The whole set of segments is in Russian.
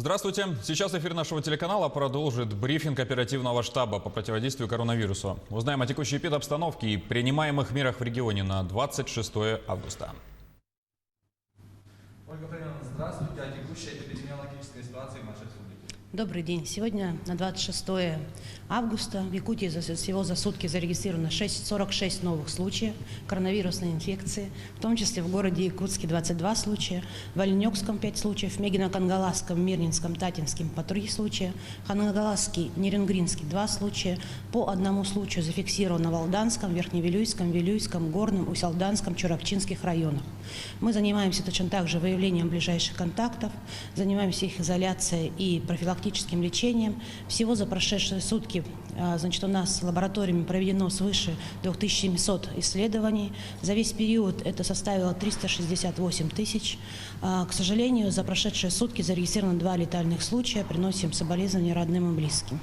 Здравствуйте. Сейчас эфир нашего телеканала продолжит брифинг оперативного штаба по противодействию коронавирусу. Узнаем о текущей эпидобстановке и принимаемых мерах в регионе на 26 августа. Ольга Фаридовна, здравствуйте. О текущей эпидемиологической ситуации в нашей республике. Добрый день. Сегодня на 26 августа в Якутии всего за сутки зарегистрировано 46 новых случаев коронавирусной инфекции, в том числе в городе Якутске 22 случая, в Оленёкском 5 случаев, в Мегино-Кангаласском, Мирнинском, Татинском по 3 случая, Хангаласский, Неренгринский 2 случая, по 1 случаю зафиксировано в Алданском, Верхневилюйском, Вилюйском, Горном, Усть-Алданском, Чурапчинских районах. Мы занимаемся точно так же выявлением ближайших контактов, занимаемся их изоляцией и профилактическим лечением. Всего за прошедшие сутки у нас лабораториями проведено свыше 2700 исследований. За весь период это составило 368 тысяч. К сожалению, за прошедшие сутки зарегистрировано 2 летальных случая. Приносим соболезнования родным и близким.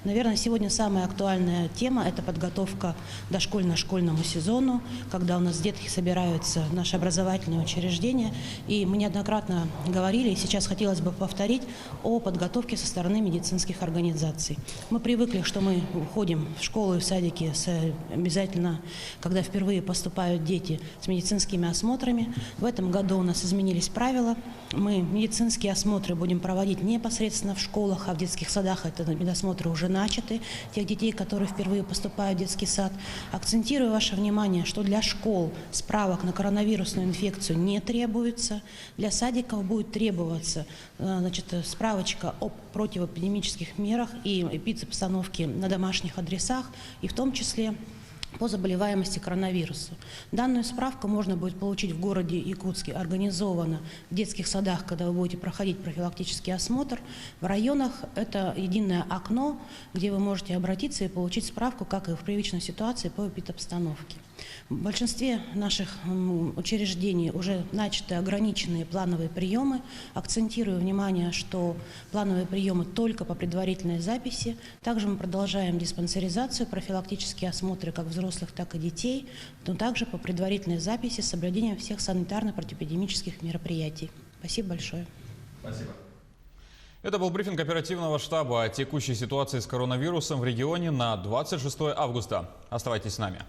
Наверное, сегодня самая актуальная тема – это подготовка к дошкольно-школьному сезону, когда у нас детки собираются в наши образовательные учреждения. И мы неоднократно говорили, и сейчас хотелось бы повторить, о подготовке со стороны медицинских организаций. Мы привыкли, что мы уходим в школу и в садики обязательно, когда впервые поступают дети, с медицинскими осмотрами. В этом году у нас изменились правила. Мы медицинские осмотры будем проводить непосредственно в школах, а в детских садах это медосмотры уже начаты, тех детей, которые впервые поступают в детский сад. Акцентирую ваше внимание, что для школ справок на коронавирусную инфекцию не требуется. Для садиков будет требоваться справочка о противоэпидемических мерах и эпидобстановке на домашних адресах, и в том числе по заболеваемости коронавирусом. Данную справку можно будет получить в городе Якутске, организовано в детских садах, когда вы будете проходить профилактический осмотр. В районах это единое окно, где вы можете обратиться и получить справку, как и в привычной ситуации, по эпидобстановке. В большинстве наших учреждений уже начаты ограниченные плановые приемы. Акцентирую внимание, что плановые приемы только по предварительной записи. Также мы продолжаем диспансеризацию, профилактические осмотры как взрослых, так и детей, но также по предварительной записи с соблюдением всех санитарно-противоэпидемических мероприятий. Спасибо большое. Спасибо. Это был брифинг оперативного штаба о текущей ситуации с коронавирусом в регионе на 26 августа. Оставайтесь с нами.